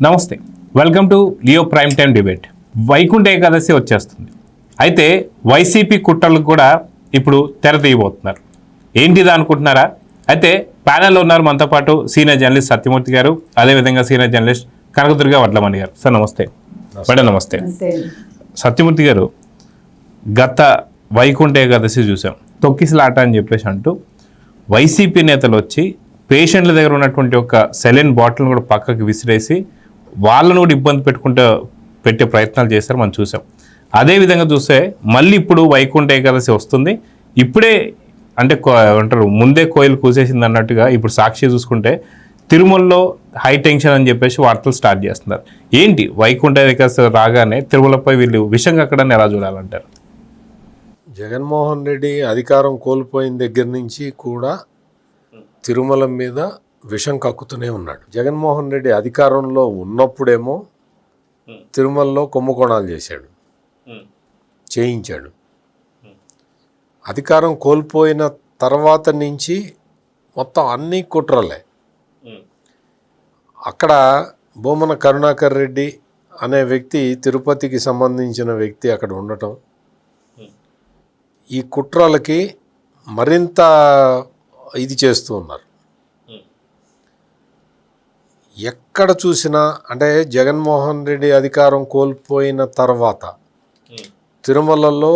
నమస్తే, welcome to Leo prime time debate. Vaikuntha Ekadashi వచ్చేస్తుంది. అయితే వైసీపీ కుట్రలకు కూడా ఇప్పుడు తెర తీయబోతున్నారు. ఏంటిదా అనుకుంటున్నారా? అయితే ప్యానెల్లో ఉన్నారు మనతో పాటు సీనియర్ జర్నలిస్ట్ సత్యమూర్తి గారు, అదేవిధంగా సీనియర్ జర్నలిస్ట్ కనకదుర్గ వడ్లమణి గారు. సార్ నమస్తే. మేడం నమస్తే. సత్యమూర్తి గారు, గత వైకుంఠ ఏకాదశి చూసాం, తొక్కిసలాట అని చెప్పేసి అంటూ వైసీపీ నేతలు వచ్చి పేషెంట్ల దగ్గర ఉన్నటువంటి ఒక సెలైన్ బాటిల్ని కూడా పక్కకి విసిరేసి వాళ్ళను కూడా ఇబ్బంది పెట్టే ప్రయత్నాలు చేశారు, మనం చూసాం. అదేవిధంగా చూస్తే మళ్ళీ ఇప్పుడు వైకుంఠ ఏకాదశి వస్తుంది. ఇప్పుడే అంటే అంటారు ముందే కోయిలు కూసేసింది అన్నట్టుగా ఇప్పుడు సాక్షి చూసుకుంటే తిరుమలలో హై టెన్షన్ అని చెప్పేసి వార్తలు స్టార్ట్ చేస్తున్నారు. ఏంటి వైకుంఠ ఏకాదశి రాగానే తిరుమలపై వీళ్ళు విషం కక్కడాన్ని ఎలా చూడాలంటారు? జగన్మోహన్ రెడ్డి అధికారం కోల్పోయిన దగ్గర నుంచి కూడా తిరుమల మీద విషం కక్కుతూనే ఉన్నాడు. జగన్మోహన్ రెడ్డి అధికారంలో ఉన్నప్పుడేమో తిరుమలలో కుంభకోణాలు చేయించాడు. అధికారం కోల్పోయిన తర్వాత నుంచి మొత్తం అన్ని కుట్రలే. అక్కడ బొమ్మన కరుణాకర్ రెడ్డి అనే వ్యక్తి, తిరుపతికి సంబంధించిన వ్యక్తి అక్కడ ఉండటం ఈ కుట్రలకి మరింత ఇది చేస్తూ ఉన్నారు. ఎక్కడ చూసినా అంటే జగన్మోహన్ రెడ్డి అధికారం కోల్పోయిన తర్వాత తిరుమలలో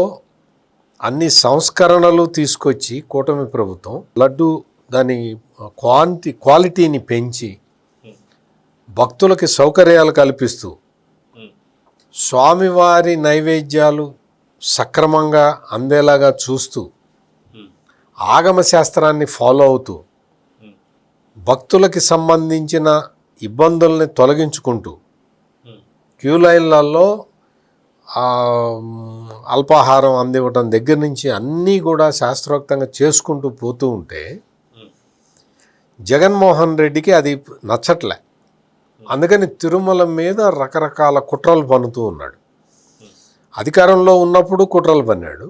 అన్ని సంస్కరణలు తీసుకొచ్చి కూటమి ప్రభుత్వం లడ్డు దాని క్వాలిటీని పెంచి భక్తులకి సౌకర్యాలు కల్పిస్తూ స్వామివారి నైవేద్యాలు సక్రమంగా అందేలాగా చూస్తూ ఆగమ శాస్త్రాన్ని ఫాలో అవుతూ భక్తులకి సంబంధించిన ఇబ్బందుల్ని తొలగించుకుంటూ క్యూ లైన్లలో అల్పాహారం అందివ్వటం దగ్గర నుంచి అన్నీ కూడా శాస్త్రోక్తంగా చేసుకుంటూ పోతూ ఉంటే జగన్మోహన్ రెడ్డికి అది నచ్చట్లే. అందుకని తిరుమల మీద రకరకాల కుట్రలు పన్నుతూ ఉన్నాడు. అధికారంలో ఉన్నప్పుడు కుట్రలు పన్నాడు,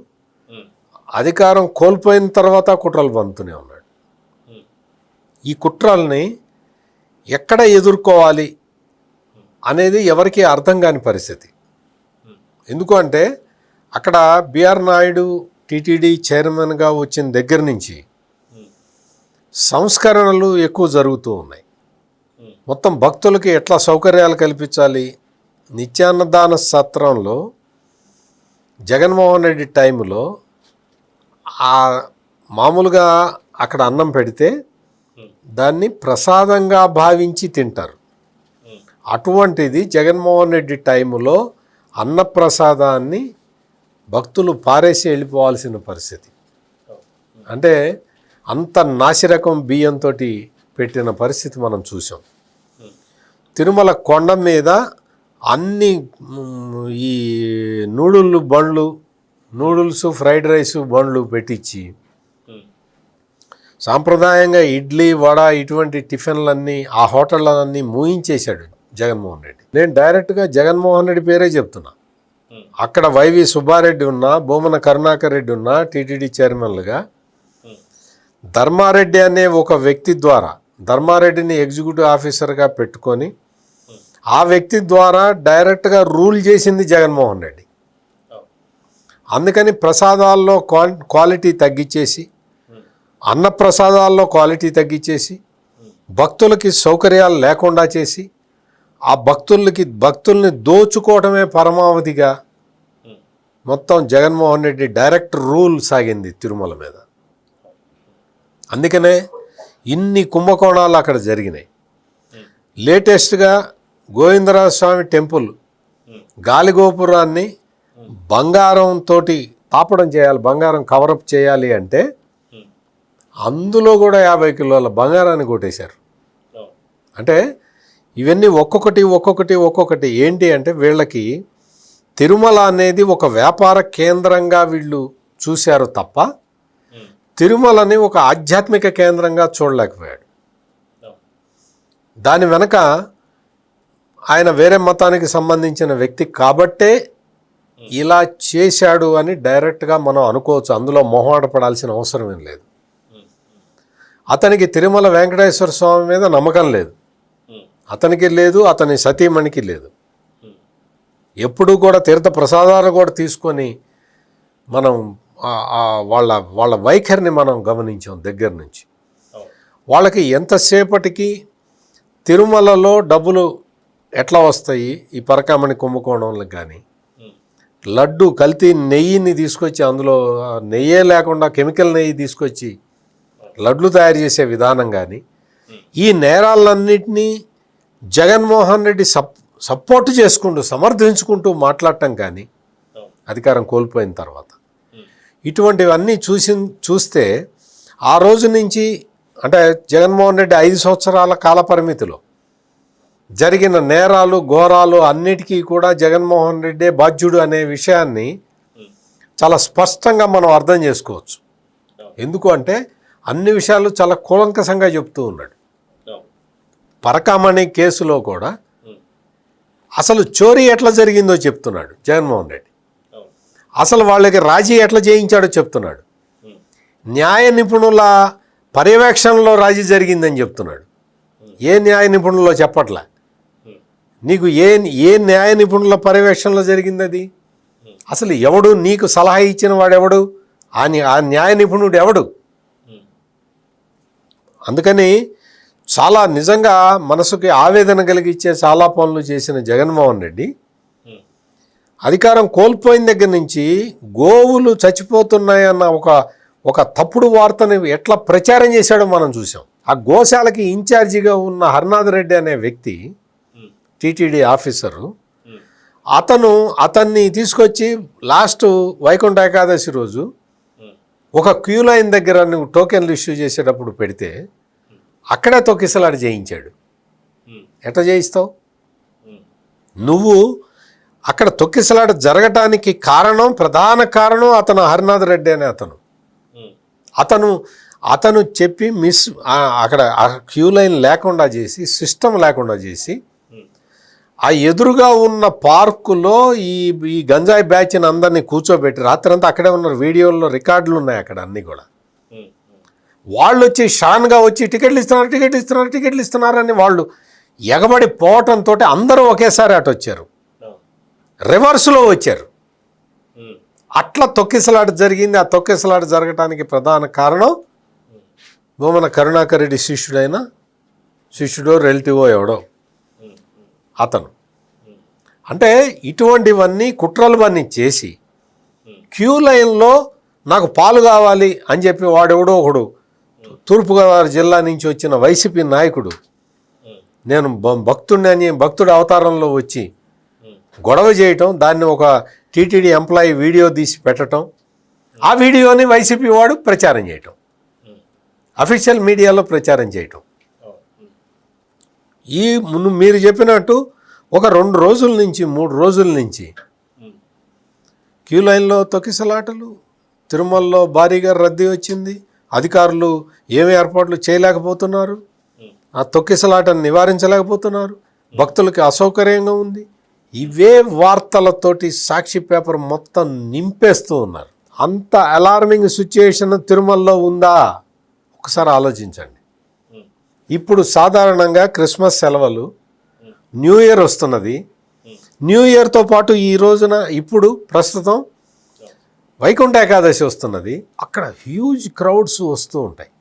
అధికారం కోల్పోయిన తర్వాత కుట్రలు పన్నుతూనే ఉన్నాడు. ఈ కుట్రల్ని ఎక్కడ ఎదుర్కోవాలి అనేది ఎవరికీ అర్థం కాని పరిస్థితి. ఎందుకు అంటే అక్కడ బిఆర్ నాయుడు టీటీడీ చైర్మన్గా వచ్చిన దగ్గర నుంచి సంస్కరణలు ఎక్కువ జరుగుతూ ఉన్నాయి. మొత్తం భక్తులకి ఎట్లా సౌకర్యాలు కల్పించాలి. నిత్యాన్నదాన సత్రంలో జగన్మోహన్ రెడ్డి టైంలో మామూలుగా అక్కడ అన్నం పెడితే దాన్ని ప్రసాదంగా భావించి తింటారు. అటువంటిది జగన్మోహన్ రెడ్డి టైంలో అన్నప్రసాదాన్ని భక్తులు పారేసి వెళ్ళిపోవాల్సిన పరిస్థితి. అంటే అంత నాసిరకం బియ్యంతో పెట్టిన పరిస్థితి మనం చూసాం. తిరుమల కొండ మీద అన్ని ఈ నూడిల్స్ ఫ్రైడ్ రైస్ బండ్లు పెట్టించి సాంప్రదాయంగా ఇడ్లీ వడ ఇటువంటి టిఫిన్లన్నీ ఆ హోటళ్ళన్నీ మూయించేశాడు జగన్మోహన్ రెడ్డి. నేను డైరెక్ట్గా జగన్మోహన్ రెడ్డి పేరే చెప్తున్నా. అక్కడ వైవి సుబ్బారెడ్డి ఉన్నా, బొమ్మన కరుణాకర్ రెడ్డి ఉన్నా టీటీడీ చైర్మన్లుగా ధర్మారెడ్డి అనే ఒక వ్యక్తి ద్వారా, ధర్మారెడ్డిని ఎగ్జిక్యూటివ్ ఆఫీసర్గా పెట్టుకొని ఆ వ్యక్తి ద్వారా డైరెక్ట్గా రూల్ చేసింది జగన్మోహన్ రెడ్డి. అందుకని ప్రసాదాల్లో క్వాలిటీ తగ్గించేసి, అన్నప్రసాదాల్లో క్వాలిటీ తగ్గించేసి, భక్తులకి సౌకర్యాలు లేకుండా చేసి, ఆ భక్తుల్ని దోచుకోవడమే పరమావధిగా మొత్తం జగన్మోహన్ రెడ్డి డైరెక్ట్ రూల్ సాగింది తిరుమల మీద. అందుకనే ఇన్ని కుంభకోణాలు అక్కడ జరిగినాయి. లేటెస్ట్గా గోవిందరాజ స్వామి టెంపుల్ గాలిగోపురాన్ని బంగారంతో తాపడం చేయాలి, బంగారం కవరప్ చేయాలి అంటే అందులో కూడా 50 కిలోల బంగారాన్ని కొట్టేశారు. అంటే ఇవన్నీ ఒక్కొక్కటి ఏంటి అంటే వీళ్ళకి తిరుమల అనేది ఒక వ్యాపార కేంద్రంగా వీళ్ళు చూశారు తప్ప తిరుమలని ఒక ఆధ్యాత్మిక కేంద్రంగా చూడలేకపోయాడు. దాని వెనక ఆయన వేరే మతానికి సంబంధించిన వ్యక్తి కాబట్టే ఇలా చేశాడు అని డైరెక్ట్గా మనం అనుకోవచ్చు. అందులో మొహమాట పడాల్సిన అవసరం ఏం లేదు. అతనికి తిరుమల వెంకటేశ్వర స్వామి మీద నమ్మకం లేదు. అతనికి లేదు, అతని సతీమణికి లేదు. ఎప్పుడూ కూడా తీర్థ ప్రసాదాలు కూడా తీసుకొని మనం వాళ్ళ వాళ్ళ వైఖరిని మనం గమనించాం దగ్గర నుంచి. వాళ్ళకి ఎంతసేపటికి తిరుమలలో డబ్బులు ఎట్లా వస్తాయి ఈ పరకామణి కుంభకోణంలో కానీ, లడ్డు కల్తీ నెయ్యిని తీసుకొచ్చి అందులో నెయ్యే లేకుండా కెమికల్ నెయ్యి తీసుకొచ్చి లడ్లు తయారు చేసే విధానం కానీ, ఈ నేరాలన్నింటినీ జగన్మోహన్ రెడ్డి సపోర్ట్ చేసుకుంటూ సమర్థించుకుంటూ మాట్లాడటం కానీ అధికారం కోల్పోయిన తర్వాత ఇటువంటివన్నీ చూస్తే ఆ రోజు నుంచి అంటే జగన్మోహన్ రెడ్డి 5 సంవత్సరాల కాల పరిమితిలో జరిగిన నేరాలు ఘోరాలు అన్నిటికీ కూడా జగన్మోహన్ రెడ్డే బాధ్యుడు అనే విషయాన్ని చాలా స్పష్టంగా మనం అర్థం చేసుకోవచ్చు. ఎందుకు అంటే అన్ని విషయాలు చాలా కూలంకషంగా చెప్తూ ఉన్నాడు. పరకామణి కేసులో కూడా అసలు చోరీ ఎట్లా జరిగిందో చెప్తున్నాడు జగన్మోహన్ రెడ్డి. అసలు వాళ్ళకి రాజీ ఎట్లా చేయించాడో చెప్తున్నాడు. న్యాయ నిపుణుల పర్యవేక్షణలో రాజీ జరిగిందని చెప్తున్నాడు. ఏ న్యాయ నిపుణుల్లో చెప్పట్లే. నీకు ఏ న్యాయ నిపుణుల పర్యవేక్షణలో జరిగింది అది? అసలు ఎవడు నీకు సలహా ఇచ్చిన వాడెవడు? ఆ న్యాయ నిపుణుడు ఎవడు? అందుకని చాలా నిజంగా మనసుకి ఆవేదన కలిగించే చాలా పనులు చేసిన జగన్మోహన్ రెడ్డి అధికారం కోల్పోయిన దగ్గర నుంచి గోవులు చచ్చిపోతున్నాయన్న ఒక తప్పుడు వార్తని ఎట్లా ప్రచారం చేశాడో మనం చూసాం. ఆ గోశాలకి ఇన్ఛార్జిగా ఉన్న హరినాథ్ రెడ్డి అనే వ్యక్తి, టీటీడీ ఆఫీసరు, అతన్ని తీసుకొచ్చి లాస్ట్ వైకుంఠ ఏకాదశి రోజు ఒక క్యూ లైన్ దగ్గర నువ్వు టోకెన్లు ఇష్యూ చేసేటప్పుడు పెడితే అక్కడే తొక్కిసలాట చేయించాడు. ఎట్లా చేయిస్తావు నువ్వు? అక్కడ తొక్కిసలాట జరగటానికి ప్రధాన కారణం అతను హరినాథ్ రెడ్డి అనే అతను చెప్పి అక్కడ క్యూ లైన్ లేకుండా చేసి, సిస్టమ్ లేకుండా చేసి, ఆ ఎదురుగా ఉన్న పార్కులో ఈ గంజాయి బ్యాచ్ని అందరినీ కూర్చోబెట్టి రాత్రంతా అక్కడే ఉన్నారు. వీడియోల్లో రికార్డులు ఉన్నాయి అక్కడ అన్నీ కూడా. వాళ్ళు వచ్చి షాన్గా వచ్చి టికెట్లు ఇస్తున్నారని వాళ్ళు ఎగబడి పోవటంతో అందరూ ఒకేసారి అటు వచ్చారు, రివర్స్లో వచ్చారు. అట్లా తొక్కిసలాట జరిగింది. ఆ తొక్కిసలాట జరగటానికి ప్రధాన కారణం భూమన కరుణాకర్ రెడ్డి శిష్యుడో రిలేటివో ఎవడో అతను. అంటే ఇటువంటివన్నీ కుట్రలువన్నీ చేసి క్యూ లైన్లో నాకు పాలు కావాలి అని చెప్పి వాడెవడో ఒకడు తూర్పుగోదావరి జిల్లా నుంచి వచ్చిన వైసీపీ నాయకుడు, నేను భక్తుడి అవతారంలో వచ్చి గొడవ చేయటం, దాన్ని ఒక టీటీడీ ఎంప్లాయీ వీడియో తీసి పెట్టడం, ఆ వీడియోని వైసీపీ వాడు ప్రచారం చేయటం, అఫీషియల్ మీడియాలో ప్రచారం చేయటం. మీరు చెప్పినట్టు ఒక 2 రోజుల నుంచి 3 రోజుల నుంచి క్యూ లైన్లో తొక్కిసలాటలు, తిరుమలలో భారీగా రద్దీ వచ్చింది. అధికారులు ఏమి ఏర్పాట్లు చేయలేకపోతున్నారు, ఆ తొక్కిసలాటను నివారించలేకపోతున్నారు, భక్తులకి అసౌకర్యంగా ఉంది. ఇవే వార్తలతోటి సాక్షి పేపర్ మొత్తం నింపేస్తూ ఉన్నారు. అంత అలార్మింగ్ సిచ్యుయేషన్ తిరుమలలో ఉందా ఒకసారి ఆలోచించండి. ఇప్పుడు సాధారణంగా క్రిస్మస్ సెలవులు, న్యూ ఇయర్ వస్తున్నది. న్యూ ఇయర్తో పాటు ఈ రోజున ఇప్పుడు ప్రస్తుతం వైకుంఠ ఏకాదశి వస్తున్నది. అక్కడ హ్యూజ్ క్రౌడ్స్ వస్తూ ఉంటాయి.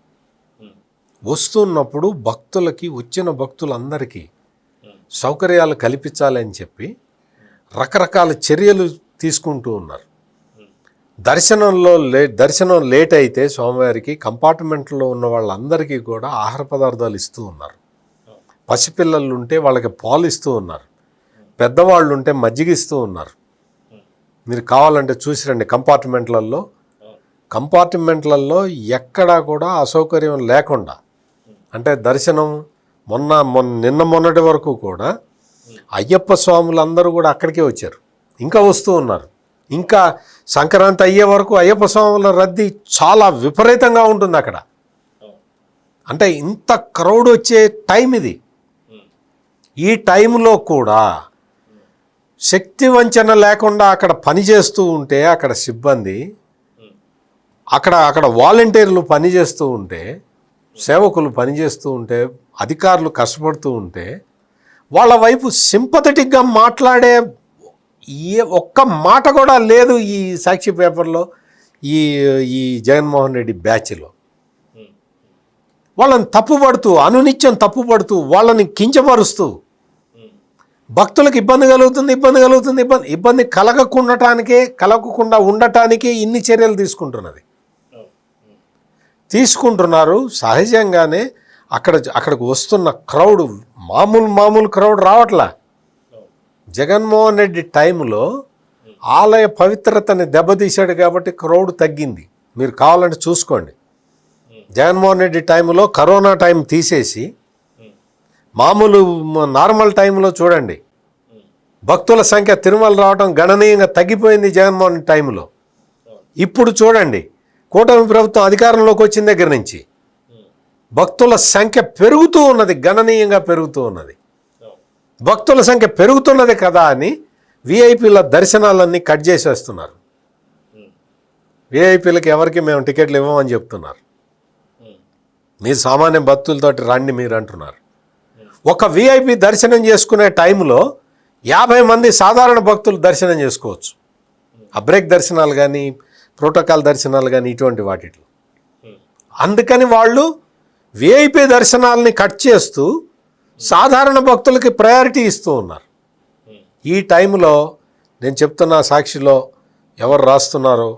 వస్తున్నప్పుడు వచ్చిన భక్తులందరికీ సౌకర్యాలు కల్పించాలని చెప్పి రకరకాల చర్యలు తీసుకుంటూ ఉన్నారు. దర్శనం లేట్ అయితే స్వామివారికి కంపార్ట్మెంట్లో ఉన్న వాళ్ళందరికీ కూడా ఆహార పదార్థాలు ఇస్తూ ఉన్నారు. పసిపిల్లలు ఉంటే వాళ్ళకి పాలు ఇస్తూ ఉన్నారు, పెద్దవాళ్ళు ఉంటే మజ్జిగ ఇస్తూ ఉన్నారు. మీరు కావాలంటే చూసి రండి. కంపార్ట్మెంట్లలో ఎక్కడా కూడా అసౌకర్యం లేకుండా, అంటే దర్శనం నిన్న మొన్నటి వరకు కూడా అయ్యప్ప స్వాములందరూ కూడా అక్కడికే వచ్చారు, ఇంకా వస్తూ ఉన్నారు. ఇంకా సంక్రాంతి అయ్యే వరకు అయ్యప్ప స్వాముల రద్దీ చాలా విపరీతంగా ఉంటుంది అక్కడ. అంటే ఇంత క్రౌడ్ వచ్చే టైం ఇది. ఈ టైంలో కూడా శక్తి వంచన లేకుండా అక్కడ పనిచేస్తూ ఉంటే, అక్కడ సిబ్బంది, అక్కడ వాలంటీర్లు పనిచేస్తూ ఉంటే, సేవకులు పనిచేస్తూ ఉంటే, అధికారులు కష్టపడుతూ ఉంటే వాళ్ళ వైపు సింపథెటిక్గా మాట్లాడే ఒక్క మాట కూడా లేదు ఈ సాక్షి పేపర్లో, ఈ ఈ జగన్మోహన్ రెడ్డి బ్యాచ్లో. వాళ్ళని తప్పుపడుతూ, అనునిత్యం తప్పుపడుతూ, వాళ్ళని కించపరుస్తూ, భక్తులకు ఇబ్బంది ఇబ్బంది కలగకుండా ఉండటానికే ఇన్ని చర్యలు తీసుకుంటున్నారు. సహజంగానే అక్కడికి వస్తున్న క్రౌడ్ మామూలు క్రౌడ్ రావట్లా. జగన్మోహన్ రెడ్డి టైంలో ఆలయ పవిత్రతని దెబ్బతీశాడు కాబట్టి క్రౌడ్ తగ్గింది. మీరు కావాలంటే చూసుకోండి. జగన్మోహన్ రెడ్డి టైంలో కరోనా టైం తీసేసి మామూలు నార్మల్ టైంలో చూడండి, భక్తుల సంఖ్య తిరుమల రావడం గణనీయంగా తగ్గిపోయింది జగన్మోహన్ రెడ్డి టైంలో. ఇప్పుడు చూడండి, కూటమి ప్రభుత్వం అధికారంలోకి వచ్చిన దగ్గర నుంచి భక్తుల సంఖ్య పెరుగుతూ ఉన్నది, గణనీయంగా పెరుగుతూ ఉన్నది. భక్తుల సంఖ్య పెరుగుతున్నది కదా అని విఐపీల దర్శనాలన్నీ కట్ చేసేస్తున్నారు. విఐపీలకి ఎవరికి మేము టికెట్లు ఇవ్వమని చెప్తున్నారు. మీరు సామాన్య భక్తులతోటి రండి మీరు అంటున్నారు. ఒక విఐపి దర్శనం చేసుకునే టైంలో 50 మంది సాధారణ భక్తులు దర్శనం చేసుకోవచ్చు. ఆ బ్రేక్ దర్శనాలు కానీ, ప్రోటోకాల్ దర్శనాలు కానీ, ఇటువంటి వాటిలో. అందుకని వాళ్ళు విఐపి దర్శనాలని కట్ చేస్తూ సాధారణ భక్తులకి ప్రయారిటీ ఇస్తూ ఉన్నారు. ఈ టైంలో నేను చెప్తున్న సాక్షిలో ఎవరు రాస్తున్నారో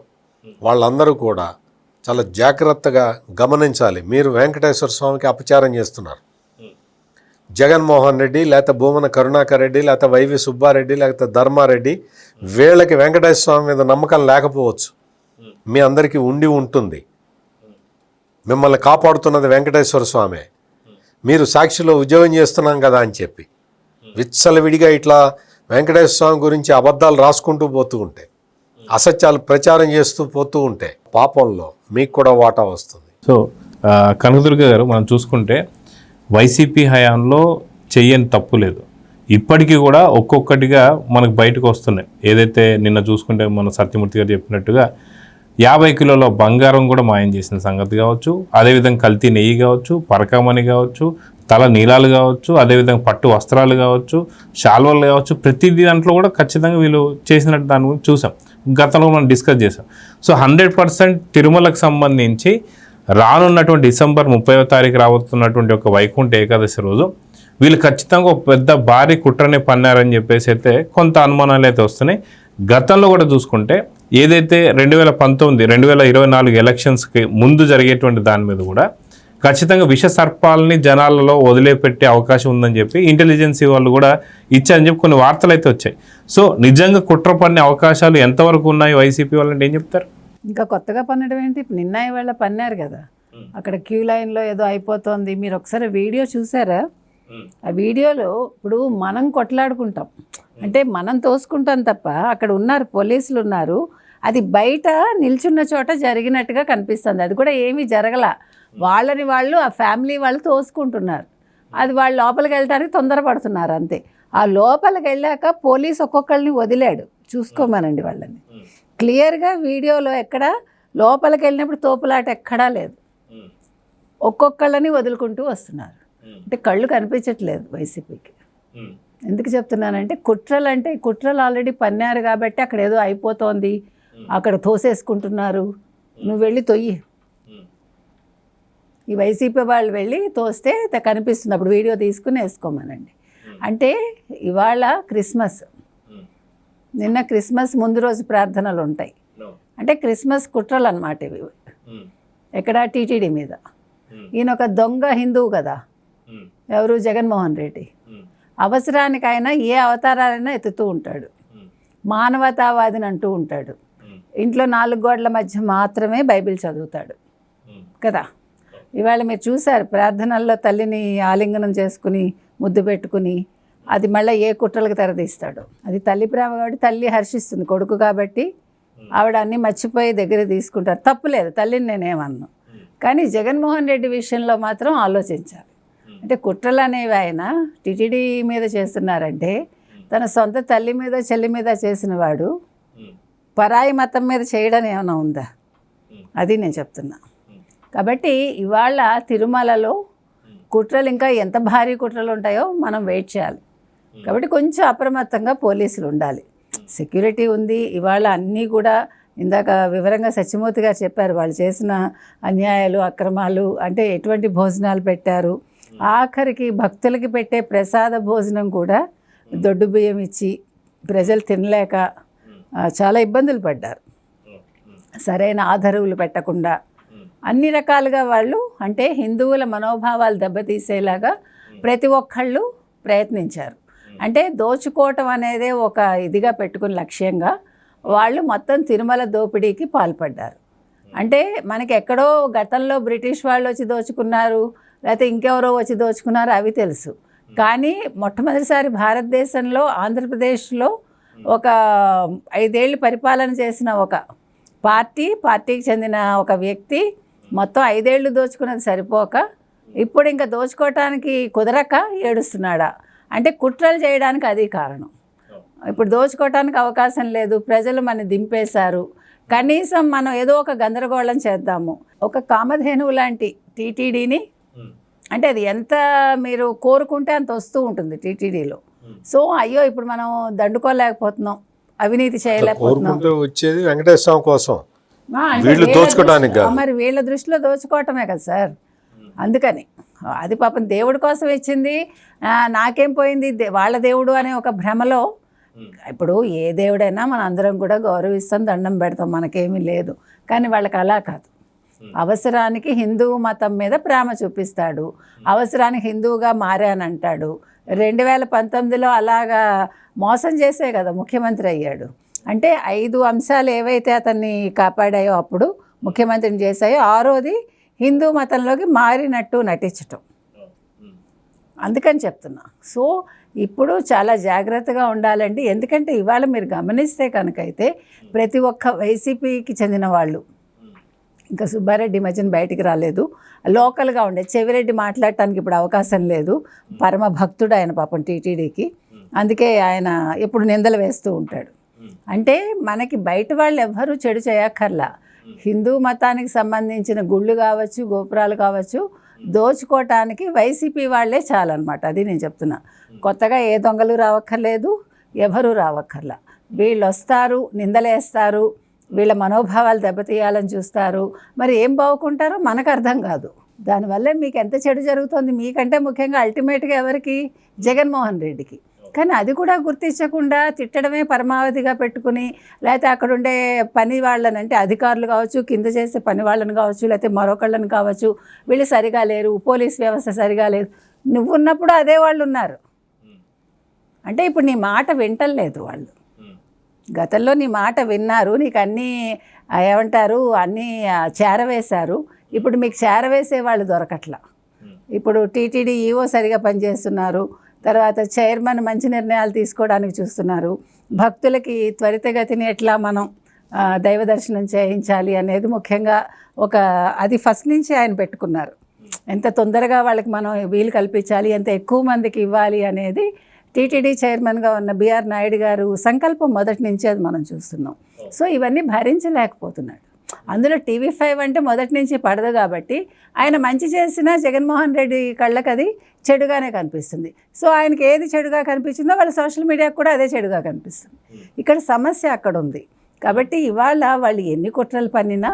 వాళ్ళందరూ కూడా చాలా జాగ్రత్తగా గమనించాలి. మీరు వెంకటేశ్వర స్వామికి అపచారం చేస్తున్నారు. జగన్మోహన్ రెడ్డి, లేకపోతే భూమన కరుణాకర్ రెడ్డి, లేకపోతే వైవి సుబ్బారెడ్డి, లేకపోతే ధర్మారెడ్డి, వీళ్ళకి వెంకటేశ్వర స్వామి మీద నమ్మకం లేకపోవచ్చు, మీ అందరికీ ఉంటుంది. మిమ్మల్ని కాపాడుతున్నది వెంకటేశ్వర స్వామి. మీరు సాక్షిలో ఉద్యోగం చేస్తున్నాం కదా అని చెప్పి విచ్చలవిడిగా ఇట్లా వెంకటేశ్వర స్వామి గురించి అబద్ధాలు రాసుకుంటూ పోతూ ఉంటే, అసత్యాలు ప్రచారం చేస్తూ పోతూ ఉంటే పాపంలో మీకు కూడా వాటా వస్తుంది. సో కనకదుర్గ గారు, మనం చూసుకుంటే వైసీపీ హయాంలో చెయ్యని తప్పు లేదు. ఇప్పటికీ కూడా ఒక్కొక్కటిగా మనకు బయటకు వస్తున్నాయి. ఏదైతే నిన్న చూసుకుంటే మన సత్యమూర్తి గారు చెప్పినట్టుగా 50 కిలోల బంగారం కూడా మాయం చేసిన సంగతి కావచ్చు, అదేవిధంగా కల్తీ నెయ్యి కావచ్చు, పరకామణి కావచ్చు, తల నీలాలు కావచ్చు, అదేవిధంగా పట్టు వస్త్రాలు కావచ్చు, శాల్వాలు కావచ్చు, ప్రతి దాంట్లో కూడా ఖచ్చితంగా వీళ్ళు చేసినట్టు దాని గురించి చూసాం. గతంలో మనం డిస్కస్ చేసాం. సో 100% తిరుమలకు సంబంధించి రానున్నటువంటి డిసెంబర్ 30వ తారీఖు రాబోతున్నటువంటి ఒక వైకుంఠ ఏకాదశి రోజు వీళ్ళు ఖచ్చితంగా ఒక పెద్ద భారీ కుట్రనే పన్నారని చెప్పేసి అయితే కొంత అనుమానాలు అయితే వస్తున్నాయి. గతంలో కూడా చూసుకుంటే ఏదైతే 2019-2024 ఎలక్షన్స్కి ముందు జరిగేటువంటి దాని మీద కూడా ఖచ్చితంగా విష సర్పాలని జనాలలో వదిలిపెట్టే అవకాశం ఉందని చెప్పి ఇంటెలిజెన్సీ వాళ్ళు కూడా ఇచ్చారని చెప్పి కొన్ని వార్తలు అయితే వచ్చాయి. సో నిజంగా కుట్ర పన్నే అవకాశాలు ఎంతవరకు ఉన్నాయి వైసీపీ వాళ్ళంటే ఏం చెప్తారు? ఇంకా కొత్తగా పన్నడం ఏంటి? నిన్న ఇవాళ పన్నారు కదా, అక్కడ క్యూ లైన్లో ఏదో అయిపోతుంది. మీరు ఒకసారి వీడియో చూసారా? ఆ వీడియోలో ఇప్పుడు మనం కొట్లాడుకుంటాం అంటే మనం తోసుకుంటాం తప్ప అక్కడ ఉన్నారు, పోలీసులు ఉన్నారు. అది బయట నిల్చున్న చోట జరిగినట్టుగా కనిపిస్తుంది. అది కూడా ఏమీ జరగల. వాళ్ళని వాళ్ళు, ఆ ఫ్యామిలీ వాళ్ళు తోసుకుంటున్నారు. అది వాళ్ళు లోపలికి వెళ్ళడానికి తొందరపడుతున్నారు అంతే. ఆ లోపలికి వెళ్ళాక పోలీసు ఒక్కొక్కరిని వదిలాడు. చూసుకోమనండి వాళ్ళని. క్లియర్గా వీడియోలో ఎక్కడ లోపలికి వెళ్ళినప్పుడు తోపులాట ఎక్కడా లేదు. ఒక్కొక్కళ్ళని వదులుకుంటూ వస్తున్నారు. అంటే కళ్ళు కనిపించట్లేదు వైసీపీకి. ఎందుకు చెప్తున్నానంటే కుట్రలు ఆల్రెడీ పన్నారు కాబట్టి అక్కడ ఏదో అయిపోతోంది, అక్కడ తోసేసుకుంటున్నారు. నువ్వు వెళ్ళి తొయ్యి. ఈ వైసీపీ వాళ్ళు వెళ్ళి తోస్తే కనిపిస్తుంది. అప్పుడు వీడియో తీసుకుని వేసుకోమనండి. అంటే ఇవాళ క్రిస్మస్, నిన్న క్రిస్మస్ ముందు రోజు ప్రార్థనలు ఉంటాయి. అంటే క్రిస్మస్ కుట్రలు అన్నమాట ఇవి. ఎక్కడ? టీటీడీ మీద. ఈయన ఒక దొంగ హిందువు కదా, ఎవరు? జగన్మోహన్ రెడ్డి. అవసరానికైనా ఏ అవతారాలైనా ఎత్తుతూ ఉంటాడు. మానవతావాదిని అంటూ ఉంటాడు. ఇంట్లో 4 గోడల మధ్య మాత్రమే బైబిల్ చదువుతాడు కదా. ఇవాళ మీరు చూశారు ప్రార్థనల్లో తల్లిని ఆలింగనం చేసుకుని ముద్దు పెట్టుకుని, అది మళ్ళీ ఏ కుట్రలకు తెరదీస్తాడు. అది తల్లి ప్రేమ కాబట్టి తల్లి హర్షిస్తుంది, కొడుకు కాబట్టి ఆవిడ అన్నీ మర్చిపోయి దగ్గర తీసుకుంటారు. తప్పులేదు, తల్లిని నేనేమన్నాను. కానీ జగన్మోహన్ రెడ్డి విషయంలో మాత్రం ఆలోచించాలి. అంటే కుట్రలు అనేవి ఆయన టీటీడీ మీద చేస్తున్నారంటే తన సొంత తల్లి మీద చెల్లి మీద చేసిన వాడు పరాయి మతం మీద చేయడం ఏమైనా ఉందా? అది నేను చెప్తున్నా. కాబట్టి ఇవాళ తిరుమలలో కుట్రలు ఇంకా ఎంత భారీ కుట్రలు ఉంటాయో మనం వెయిట్ చేయాలి. కాబట్టి కొంచెం అప్రమత్తంగా పోలీసులు ఉండాలి. సెక్యూరిటీ ఉంది ఇవాళ, అన్నీ కూడా ఇందాక వివరంగా సత్యమూర్తి గారు చెప్పారు వాళ్ళు చేసిన అన్యాయాలు, అక్రమాలు, అంటే ఎటువంటి భోజనాలు పెట్టారు, ఆఖరికి భక్తులకి పెట్టే ప్రసాద భోజనం కూడా దొడ్డు బియ్యం ఇచ్చి ప్రజలు తినలేక చాలా ఇబ్బందులు పడ్డారు. సరైన ఆధారువులు పెట్టకుండా అన్ని రకాలుగా వాళ్ళు, అంటే హిందువుల మనోభావాలు దెబ్బతీసేలాగా ప్రతి ఒక్కళ్ళు ప్రయత్నించారు. అంటే దోచుకోవటం అనేదే ఒక ఇదిగా పెట్టుకుని లక్ష్యంగా వాళ్ళు మొత్తం తిరుమల దోపిడీకి పాల్పడ్డారు. అంటే మనకి ఎక్కడో గతంలో బ్రిటిష్ వాళ్ళు వచ్చి దోచుకున్నారు, లేకపోతే ఇంకెవరో వచ్చి దోచుకున్నారు, అవి తెలుసు. కానీ మొట్టమొదటిసారి భారతదేశంలో ఆంధ్రప్రదేశ్లో ఒక 5 ఏళ్ళు పరిపాలన చేసిన ఒక పార్టీకి చెందిన ఒక వ్యక్తి మొత్తం 5 ఏళ్ళు దోచుకున్నది సరిపోక ఇప్పుడు ఇంకా దోచుకోవటానికి కుదరక ఏడుస్తున్నాడా అంటే కుట్రలు చేయడానికి అది కారణం. ఇప్పుడు దోచుకోవటానికి అవకాశం లేదు, ప్రజలు మన దింపేశారు, కనీసం మనం ఏదో ఒక గందరగోళం చేద్దాము. ఒక కామధేనువు లాంటి టీటీడీని, అంటే అది ఎంత మీరు కోరుకుంటే అంత వస్తూ ఉంటుంది టీటీడీలో. సో అయ్యో ఇప్పుడు మనం దండుకోలేకపోతున్నాం, అవినీతి చేయలేకపోతున్నాం, వచ్చేది వెంకటేశ్వర స్వామి కోసం, అంటే మరి వీళ్ళ దృష్టిలో దోచుకోవటమే కదా సార్. అందుకని అది పాపం దేవుడి కోసం ఇచ్చింది, నాకేం పోయింది వాళ్ళ దేవుడు అనే ఒక భ్రమలో. ఇప్పుడు ఏ దేవుడైనా మన అందరం కూడా గౌరవిస్తాం, దండం పెడతాం, మనకేమీ లేదు. కానీ వాళ్ళకి అలా కాదు. అవసరానికి హిందూ మతం మీద ప్రేమ చూపిస్తాడు, అవసరానికి హిందువుగా మారానంటాడు. 2019లో అలాగా మోసం చేసే కదా ముఖ్యమంత్రి అయ్యాడు. అంటే 5 అంశాలు ఏవైతే అతన్ని కాపాడాయో అప్పుడు ముఖ్యమంత్రిని చేశాయో, 6వది హిందూ మతంలోకి మారినట్టు నటించటం. అందుకని చెప్తున్నా. సో ఇప్పుడు చాలా జాగ్రత్తగా ఉండాలండి. ఎందుకంటే ఇవాళ మీరు గమనిస్తే కనుకైతే ప్రతి ఒక్క వైసీపీకి చెందిన వాళ్ళు, ఇంకా సుబ్బారెడ్డి మధ్యన బయటికి రాలేదు, లోకల్గా ఉండే చెవిరెడ్డి మాట్లాడటానికి ఇప్పుడు అవకాశం లేదు. పరమ భక్తుడు ఆయన పాపం టీటీడీకి, అందుకే ఆయన ఎప్పుడు నిందలు వేస్తూ ఉంటాడు. అంటే మనకి బయట వాళ్ళు ఎవ్వరూ చెడు చేయక్కర్లా. హిందూ మతానికి సంబంధించిన గుళ్ళు కావచ్చు, గోపురాలు కావచ్చు, దోచుకోవటానికి వైసీపీ వాళ్ళే చాలన్నమాట. అది నేను చెప్తున్నా. కొత్తగా ఏ దొంగలు రావక్కర్లేదు, ఎవరూ రావక్కర్లా. వీళ్ళు వస్తారు, నిందలేస్తారు, వీళ్ళ మనోభావాలు దెబ్బతీయాలని చూస్తారు. మరి ఏం బాగుకుంటారో మనకు అర్థం కాదు. దానివల్ల మీకు ఎంత చెడు జరుగుతుంది, మీకంటే ముఖ్యంగా అల్టిమేట్గా ఎవరికి? జగన్మోహన్ రెడ్డికి. కానీ అది కూడా గుర్తించకుండా తిట్టడమే పరమావధిగా పెట్టుకుని, లేకపోతే అక్కడుండే పని వాళ్ళని, అంటే అధికారులు కావచ్చు, కింద చేసే పని వాళ్ళని కావచ్చు, లేకపోతే మరొకళ్ళని కావచ్చు, వీళ్ళు సరిగా లేరు, పోలీస్ వ్యవస్థ సరిగా లేదు. నువ్వు ఉన్నప్పుడు అదే వాళ్ళు ఉన్నారు. అంటే ఇప్పుడు నీ మాట వింటలేదు వాళ్ళు. గతంలో నీ మాట విన్నారు, నీకు అన్నీ ఏమంటారు అన్నీ చేరవేశారు. ఇప్పుడు మీకు చేరవేసే వాళ్ళు దొరకట్లా. ఇప్పుడు టీటీడీ ఈఓ సరిగా పనిచేస్తున్నారు, తర్వాత చైర్మన్ మంచి నిర్ణయాలు తీసుకోవడానికి చూస్తున్నారు. భక్తులకి త్వరితగతిని ఎట్లా మనం దైవ దర్శనం చేయించాలి అనేది ముఖ్యంగా అది ఫస్ట్ నుంచి ఆయన పెట్టుకున్నారు. ఎంత తొందరగా వాళ్ళకి మనం వీలు కల్పించాలి, ఎంత ఎక్కువ మందికి ఇవ్వాలి అనేది టీటీడీ చైర్మన్గా ఉన్న బిఆర్ నాయుడు గారు సంకల్పం మొదటి నుంచే అది మనం చూస్తున్నాం. సో ఇవన్నీ భరించలేకపోతున్నాడు. అందులో TV5 అంటే మొదటి నుంచి పడదు కాబట్టి ఆయన మంచి చేసినా జగన్మోహన్ రెడ్డి కళ్ళకి అది చెడుగానే కనిపిస్తుంది. సో ఆయనకి ఏది చెడుగా కనిపించిందో వాళ్ళ సోషల్ మీడియాకు కూడా అదే చెడుగా కనిపిస్తుంది. ఇక్కడ సమస్య అక్కడ ఉంది. కాబట్టి ఇవాళ వాళ్ళు ఎన్ని కుట్రలు పన్నినా,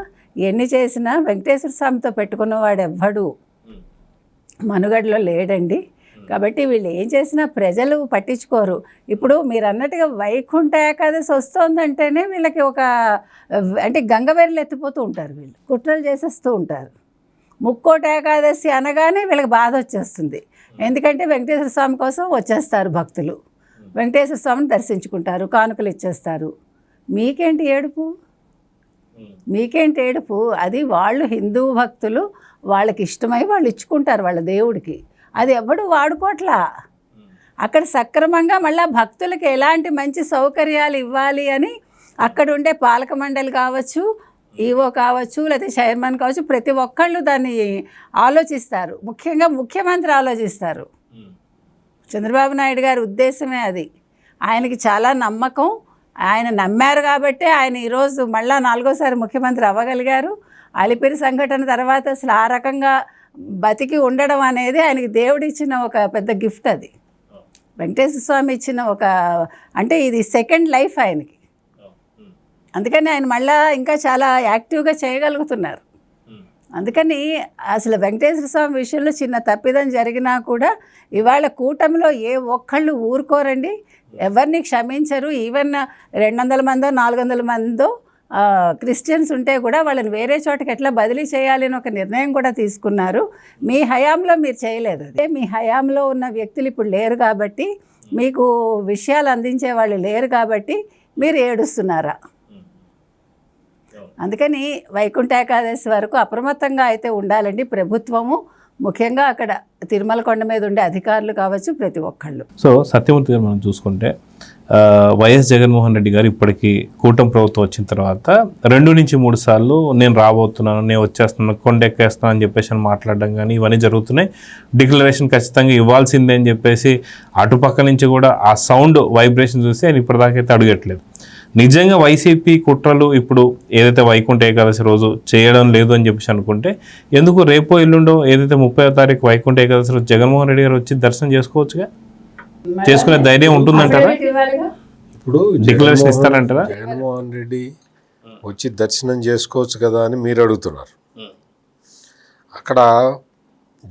ఎన్ని చేసినా వెంకటేశ్వర స్వామితో పెట్టుకున్నవాడు ఎవ్వడు మనుగడలో లేడండి. కాబట్టి వీళ్ళు ఏం చేసినా ప్రజలు పట్టించుకోరు. ఇప్పుడు మీరు అన్నట్టుగా వైకుంఠ ఏకాదశి వస్తుందంటేనే వీళ్ళకి అంటే గంగవేరులు ఎత్తిపోతూ ఉంటారు, వీళ్ళు కుట్రలు చేసేస్తూ ఉంటారు. ముక్కోటి ఏకాదశి అనగానే వీళ్ళకి బాధ వచ్చేస్తుంది. ఎందుకంటే వెంకటేశ్వర స్వామి కోసం వచ్చేస్తారు భక్తులు, వెంకటేశ్వర స్వామిని దర్శించుకుంటారు, కానుకలు ఇచ్చేస్తారు. మీకేంటి ఏడుపు? మీకేంటి ఏడుపు? అది వాళ్ళు హిందూ భక్తులు వాళ్ళకి ఇష్టమై వాళ్ళు ఇచ్చుకుంటారు వాళ్ళ దేవుడికి. అది ఎవడు వాడుకోవట్లా. అక్కడ సక్రమంగా మళ్ళీ భక్తులకి ఎలాంటి మంచి సౌకర్యాలు ఇవ్వాలి అని అక్కడ ఉండే పాలక మండలి కావచ్చు, ఈవో కావచ్చు, లేకపోతే చైర్మన్ కావచ్చు, ప్రతి ఒక్కళ్ళు దాన్ని ఆలోచిస్తారు. ముఖ్యంగా ముఖ్యమంత్రి ఆలోచిస్తారు. చంద్రబాబు నాయుడు గారి ఉద్దేశమే అది. ఆయనకి చాలా నమ్మకం, ఆయన నమ్మారు కాబట్టి ఆయన ఈరోజు మళ్ళా 4వ సారి ముఖ్యమంత్రి అవ్వగలిగారు. అలిపిరి సంఘటన తర్వాత అసలు ఆ రకంగా బతికి ఉండడం అనేది ఆయనకి దేవుడిచ్చిన ఒక పెద్ద గిఫ్ట్ అది. వెంకటేశ్వర స్వామి ఇచ్చిన ఒక అంటే ఇది సెకండ్ లైఫ్ ఆయనకి, అందుకని ఆయన మళ్ళా ఇంకా చాలా యాక్టివ్గా చేయగలుగుతున్నారు. అందుకని అసలు వెంకటేశ్వర స్వామి విషయంలో చిన్న తప్పిదం జరిగినా కూడా ఇవాళ కూటమిలో ఏ ఒక్కళ్ళు ఊరుకోరండి, ఎవరిని క్షమించరు. ఈవెన్ 200 మందో 400 మందో క్రిస్టియన్స్ ఉంటే కూడా వాళ్ళని వేరే చోటకి ఎట్లా బదిలీ చేయాలి అని ఒక నిర్ణయం కూడా తీసుకున్నారు. మీ హయాంలో మీరు చేయలేదు. అదే మీ హయాంలో ఉన్న వ్యక్తులు ఇప్పుడు లేరు కాబట్టి, మీకు విషయాలు అందించే వాళ్ళు లేరు కాబట్టి మీరు ఏడుస్తున్నారా? అందుకని వైకుంఠ ఏకాదశి వరకు అప్రమత్తంగా అయితే ఉండాలండి ప్రభుత్వము, ముఖ్యంగా అక్కడ తిరుమల కొండ మీద ఉండే అధికారులు కావచ్చు, ప్రతి ఒక్కళ్ళు. సో సత్యమూర్తి గారు మనం చూసుకుంటే వైఎస్ జగన్మోహన్ రెడ్డి గారు ఇప్పటికీ కూటమి ప్రభుత్వం వచ్చిన తర్వాత 2 నుంచి 3 సార్లు నేను రాబోతున్నాను, నేను వచ్చేస్తున్నాను, కొండ ఎక్కేస్తాను అని చెప్పేసి అని మాట్లాడడం కానీ ఇవన్నీ జరుగుతున్నాయి. డిక్లరేషన్ ఖచ్చితంగా ఇవ్వాల్సిందే అని చెప్పేసి అటుపక్క నుంచి కూడా ఆ సౌండ్ వైబ్రేషన్ చూసి ఆయన ఇప్పటిదాకైతే అడగట్లేదు. నిజంగా వైసీపీ కుట్రలు ఇప్పుడు ఏదైతే వైకుంఠ ఏకాదశి రోజు చేయడం లేదు అని చెప్పేసి అనుకుంటే ఎందుకు రేపో ఎల్లుండో ఏదైతే 30వ తారీఖు వైకుంఠ ఏకాదశి రోజు జగన్మోహన్ రెడ్డి గారు వచ్చి దర్శనం చేసుకోవచ్చుగా, చేసుకునే ధైర్యం ఉంటుందంటారా? ఇప్పుడు డిక్లరేషన్ ఇస్తారంటారా? జగన్మోహన్ రెడ్డి వచ్చి దర్శనం చేసుకోవచ్చు కదా అని మీరు అడుగుతున్నారు. అక్కడ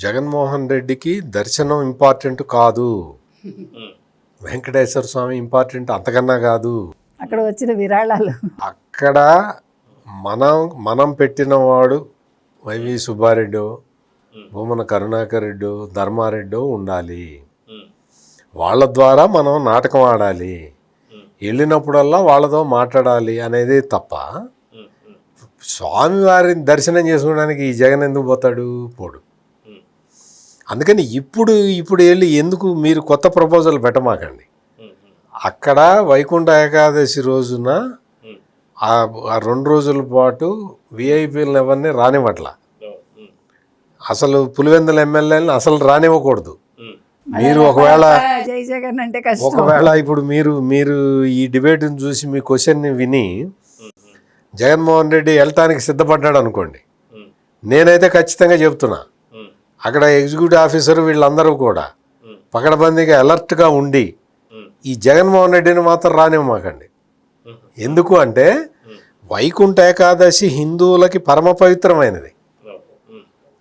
జగన్మోహన్ రెడ్డికి దర్శనం ఇంపార్టెంట్ కాదు, వెంకటేశ్వర స్వామి ఇంపార్టెంట్ అంతకన్నా కాదు. అక్కడ వచ్చిన విరాళాలు అక్కడ మనం పెట్టిన వాడు వైవి సుబ్బారెడ్డో, భూమన కరుణాకర్ రెడ్డో, ధర్మారెడ్డో ఉండాలి. వాళ్ళ ద్వారా మనం నాటకం ఆడాలి, వెళ్ళినప్పుడల్లా వాళ్ళతో మాట్లాడాలి అనేది తప్ప స్వామివారిని దర్శనం చేసుకోవడానికి ఈ జగన్ ఎందుకు పోతాడు? పోడు. అందుకని ఇప్పుడు వెళ్ళి ఎందుకు మీరు కొత్త ప్రపోజల్ పెట్టమాకండి. అక్కడ వైకుంఠ ఏకాదశి రోజున ఆ 2 రోజుల పాటు విఐపీలను ఎవరిని రానివ్వట్లా. అసలు పులివెందుల ఎమ్మెల్యేలను అసలు రానివ్వకూడదు. మీరు ఒకవేళ జై జగన్ అంటే కష్టం. ఒకవేళ ఇప్పుడు మీరు ఈ డిబేట్ని చూసి మీ క్వశ్చన్ని విని జగన్మోహన్ రెడ్డి వెళ్ళటానికి సిద్ధపడ్డాడు అనుకోండి, నేనైతే ఖచ్చితంగా చెప్తున్నా అక్కడ ఎగ్జిక్యూటివ్ ఆఫీసర్ వీళ్ళందరూ కూడా పకడ్బందీగా అలర్ట్గా ఉండి ఈ జగన్మోహన్ రెడ్డిని మాత్రం రానివ్వమాకండి. ఎందుకు అంటే వైకుంఠ ఏకాదశి హిందువులకి పరమ పవిత్రమైనది.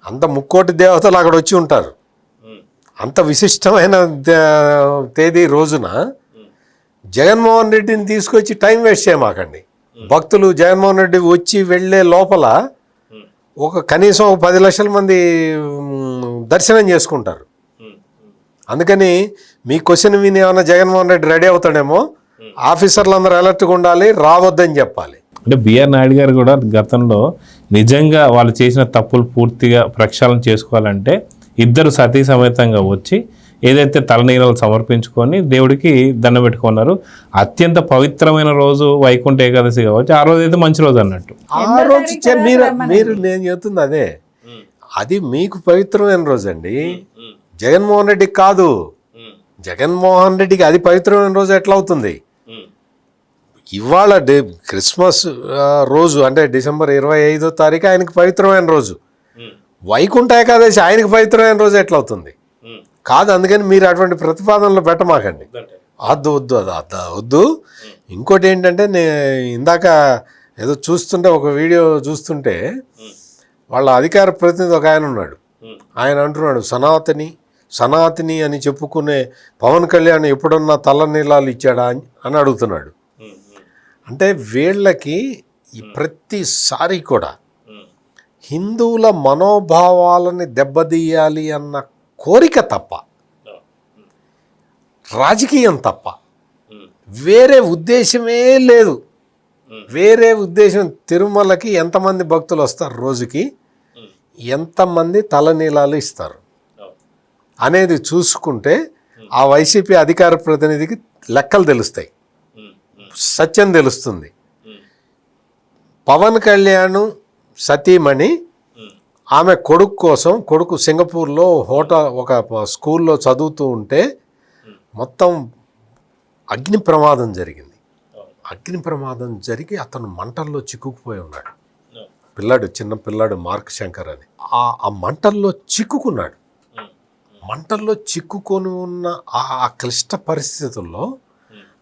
అంత 3,000,000 దేవతలు అక్కడ వచ్చి ఉంటారు. అంత విశిష్టమైన తేదీ రోజున జగన్మోహన్ రెడ్డిని తీసుకొచ్చి టైం వేస్ట్ చేయమాకండి. భక్తులు జగన్మోహన్ రెడ్డి వచ్చి వెళ్ళే లోపల కనీసం 10 లక్షల మంది దర్శనం చేసుకుంటారు. అందుకని మీ క్వశ్చన్ విని ఏమన్నా జగన్మోహన్ రెడ్డి రెడీ అవుతాడేమో, ఆఫీసర్లు అందరూ అలర్ట్గా ఉండాలి, రావద్దని చెప్పాలి. అంటే బిఆర్ నాయుడు గారు కూడా గతంలో నిజంగా వాళ్ళు చేసిన తప్పులు పూర్తిగా ప్రక్షాళన చేసుకోవాలంటే ఇద్దరు సతీ సమేతంగా వచ్చి ఏదైతే తలనీలాలు సమర్పించుకొని దేవుడికి దండం పెట్టుకున్నారు. అత్యంత పవిత్రమైన రోజు వైకుంఠ ఏకాదశి కావచ్చు, ఆ రోజు అయితే మంచి రోజు అన్నట్టు. ఆ రోజు మీరు నేను చెప్తుంది అదే, అది మీకు పవిత్రమైన రోజు అండి. జగన్మోహన్ రెడ్డికి కాదు. జగన్మోహన్ రెడ్డికి అది పవిత్రమైన రోజు ఎట్లా అవుతుంది? ఇవాళ క్రిస్మస్ రోజు అంటే డిసెంబర్ 25వ తారీఖు ఆయనకి పవిత్రమైన రోజు. వైకుంఠ ఏకాదశి ఆయనకి పవిత్రమైన రోజు ఎట్లా అవుతుంది? కాదు. అందుకని మీరు అటువంటి ప్రతిపాదనలు పెట్టమాకండి. వద్దు. ఇంకోటి ఏంటంటే ఇందాక ఏదో చూస్తుంటే ఒక వీడియో చూస్తుంటే వాళ్ళ అధికార ప్రతినిధి ఒక ఆయన ఉన్నాడు. ఆయన అంటున్నాడు సనాతని అని చెప్పుకునే పవన్ కళ్యాణ్ ఎప్పుడన్నా తలనీలాలు ఇచ్చాడా అని అడుగుతున్నాడు. అంటే వీళ్ళకి ఈ ప్రతిసారి కూడా హిందువుల మనోభావాలని దెబ్బతీయాలి అన్న కోరిక తప్ప, రాజకీయం తప్ప వేరే ఉద్దేశమే లేదు. వేరే ఉద్దేశం తిరుమలకి ఎంతమంది భక్తులు వస్తారు, రోజుకి ఎంతమంది తలనీలాలు ఇస్తారు అనేది చూసుకుంటే ఆ వైసీపీ అధికార ప్రతినిధికి లెక్కలు తెలుస్తాయి, సత్యం తెలుస్తుంది. పవన్ కళ్యాణ్ సతీమణి ఆమె కొడుకు సింగపూర్లో ఒక స్కూల్లో చదువుతూ ఉంటే మొత్తం అగ్ని ప్రమాదం జరిగింది. అగ్ని ప్రమాదం జరిగి అతను మంటల్లో చిక్కుకుపోయి ఉన్నాడు. చిన్న పిల్లాడు మార్క్ శంకర్ అని. ఆ మంటల్లో చిక్కుకున్నాడు. మంటల్లో చిక్కుకొని ఉన్న ఆ క్లిష్ట పరిస్థితుల్లో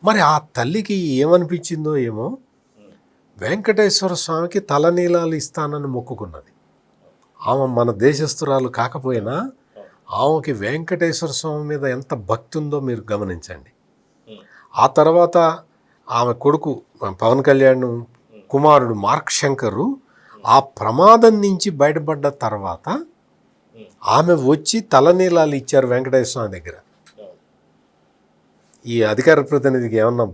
మరి ఆ తల్లికి ఏమనిపించిందో ఏమో, వెంకటేశ్వర స్వామికి తలనీలాలు ఇస్తానని మొక్కుకున్నది. ఆమె మన దేశస్తురాలు కాకపోయినా ఆమెకి వెంకటేశ్వర స్వామి మీద ఎంత భక్తి ఉందో మీరు గమనించండి. ఆ తర్వాత ఆమె కొడుకు పవన్ కళ్యాణ్ కుమారుడు మార్క్ శంకరు ఆ ప్రమాదం నుంచి బయటపడ్డ తర్వాత ఆమె వచ్చి తలనీలాలు ఇచ్చారు వెంకటేశ్వర స్వామి దగ్గర. ఈ అధికార ప్రతినిధికి ఏమన్నా